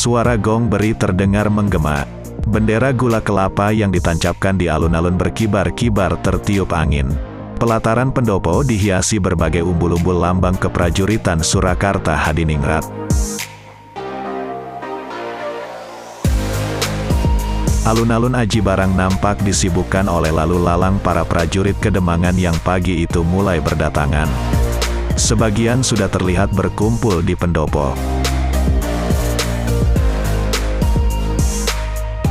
Suara gong beri terdengar menggema. Bendera gula kelapa yang ditancapkan di alun-alun berkibar-kibar tertiup angin. Pelataran pendopo dihiasi berbagai umbul-umbul lambang keprajuritan Surakarta Hadiningrat. Alun-alun Aji Barang nampak disibukkan oleh lalu lalang para prajurit kedemangan yang pagi itu mulai berdatangan. Sebagian sudah terlihat berkumpul di pendopo.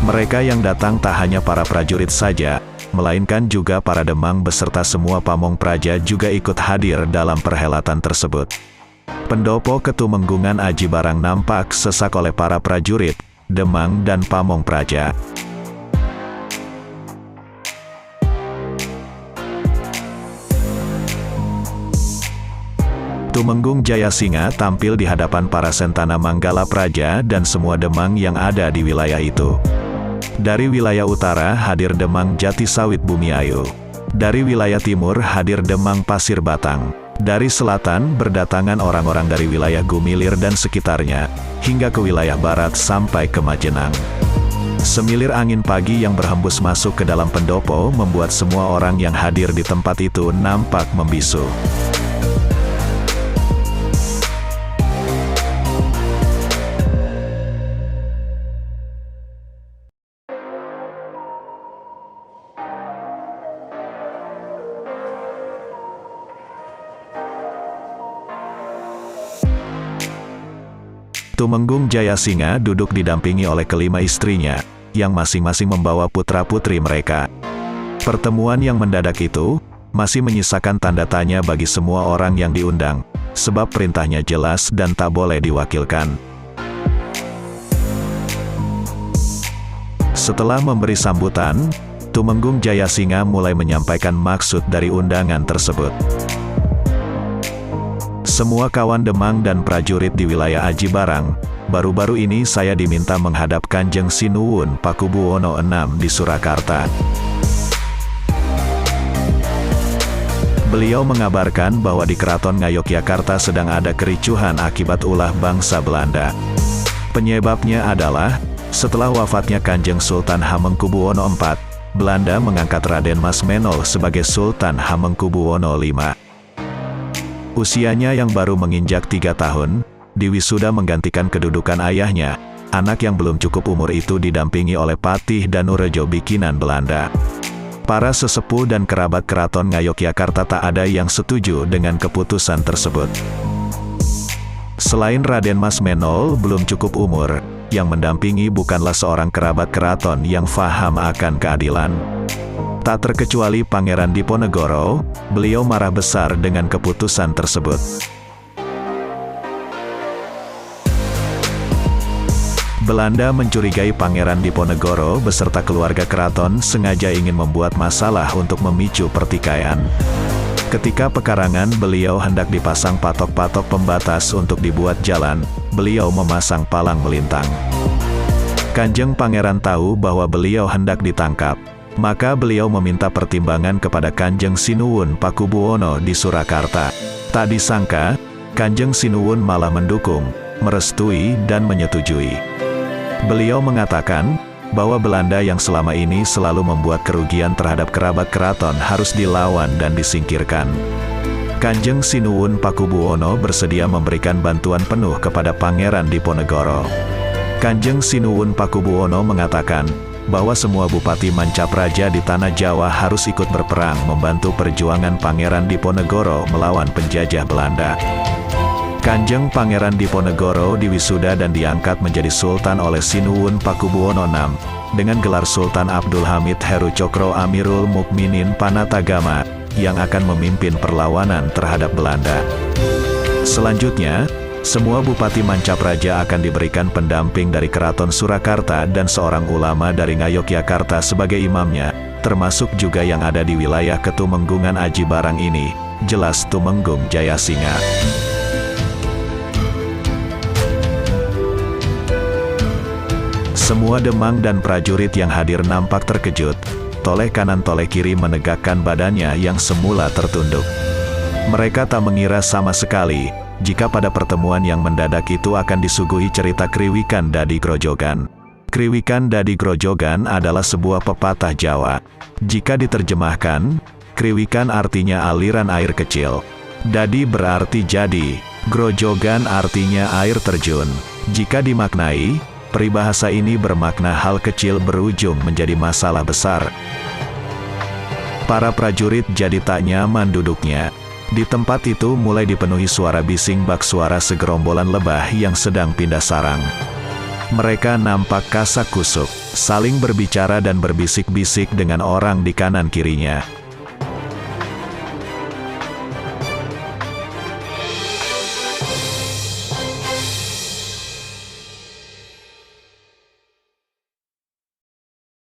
Mereka yang datang tak hanya para prajurit saja, melainkan juga para demang beserta semua pamong praja juga ikut hadir dalam perhelatan tersebut. Pendopo Ketumenggungan Aji Barang nampak sesak oleh para prajurit, demang dan pamong praja. Tumenggung Jayasinga tampil di hadapan para sentana Manggala Praja dan semua demang yang ada di wilayah itu. Dari wilayah utara hadir demang Jati Sawit Bumiayu. Dari wilayah timur hadir demang Pasir Batang. Dari selatan berdatangan orang-orang dari wilayah Gumilir dan sekitarnya, hingga ke wilayah barat sampai ke Majenang. Semilir angin pagi yang berhembus masuk ke dalam pendopo membuat semua orang yang hadir di tempat itu nampak membisu. Tumenggung Jayasinga duduk didampingi oleh kelima istrinya, yang masing-masing membawa putra-putri mereka. Pertemuan yang mendadak itu, masih menyisakan tanda tanya bagi semua orang yang diundang, sebab perintahnya jelas dan tak boleh diwakilkan. Setelah memberi sambutan, Tumenggung Jayasinga mulai menyampaikan maksud dari undangan tersebut. Semua kawan demang dan prajurit di wilayah Aji Barang, baru-baru ini saya diminta menghadap Kanjeng Sinuwun Pakubuwono VI di Surakarta. Beliau mengabarkan bahwa di Keraton Ngayogyakarta sedang ada kericuhan akibat ulah bangsa Belanda. Penyebabnya adalah, setelah wafatnya Kanjeng Sultan Hamengkubuwono IV, Belanda mengangkat Raden Mas Menol sebagai Sultan Hamengkubuwono V. Usianya yang baru menginjak 3 tahun, diwisuda menggantikan kedudukan ayahnya. Anak yang belum cukup umur itu didampingi oleh Patih Danurejo bikinan Belanda. Para sesepuh dan kerabat Keraton Ngayogyakarta tak ada yang setuju dengan keputusan tersebut. Selain Raden Mas Menol belum cukup umur, yang mendampingi bukanlah seorang kerabat keraton yang faham akan keadilan. Tak terkecuali Pangeran Diponegoro, beliau marah besar dengan keputusan tersebut. Belanda mencurigai Pangeran Diponegoro beserta keluarga keraton sengaja ingin membuat masalah untuk memicu pertikaian. Ketika pekarangan beliau hendak dipasang patok-patok pembatas untuk dibuat jalan, beliau memasang palang melintang. Kanjeng Pangeran tahu bahwa beliau hendak ditangkap. Maka beliau meminta pertimbangan kepada Kanjeng Sinuwun Pakubuwono di Surakarta. Tak disangka, Kanjeng Sinuwun malah mendukung, merestui dan menyetujui. Beliau mengatakan, bahwa Belanda yang selama ini selalu membuat kerugian terhadap kerabat keraton harus dilawan dan disingkirkan. Kanjeng Sinuwun Pakubuwono bersedia memberikan bantuan penuh kepada Pangeran Diponegoro. Kanjeng Sinuwun Pakubuwono mengatakan, bahwa semua bupati Mancapraja di tanah Jawa harus ikut berperang membantu perjuangan Pangeran Diponegoro melawan penjajah Belanda. Kanjeng Pangeran Diponegoro diwisuda dan diangkat menjadi Sultan oleh Sinuwun Pakubuwono VI, dengan gelar Sultan Abdul Hamid Heru Cokro Amirul Mukminin Panatagama, yang akan memimpin perlawanan terhadap Belanda. Selanjutnya, semua bupati Mancapraja akan diberikan pendamping dari Keraton Surakarta dan seorang ulama dari Ngayogyakarta sebagai imamnya, termasuk juga yang ada di wilayah Ketumenggungan Aji Barang ini, jelas Tumenggung Jayasinga. Semua demang dan prajurit yang hadir nampak terkejut, toleh kanan toleh kiri menegakkan badannya yang semula tertunduk. Mereka tak mengira sama sekali, jika pada pertemuan yang mendadak itu akan disuguhi cerita Kriwikan Dadi Grojogan. Kriwikan Dadi Grojogan adalah sebuah pepatah Jawa. Jika diterjemahkan, kriwikan artinya aliran air kecil. Dadi berarti jadi, grojogan artinya air terjun. Jika dimaknai, peribahasa ini bermakna hal kecil berujung menjadi masalah besar. Para prajurit jadi tak nyaman duduknya. Di tempat itu mulai dipenuhi suara bising bak suara segerombolan lebah yang sedang pindah sarang. Mereka nampak kasak kusuk, saling berbicara dan berbisik-bisik dengan orang di kanan kirinya.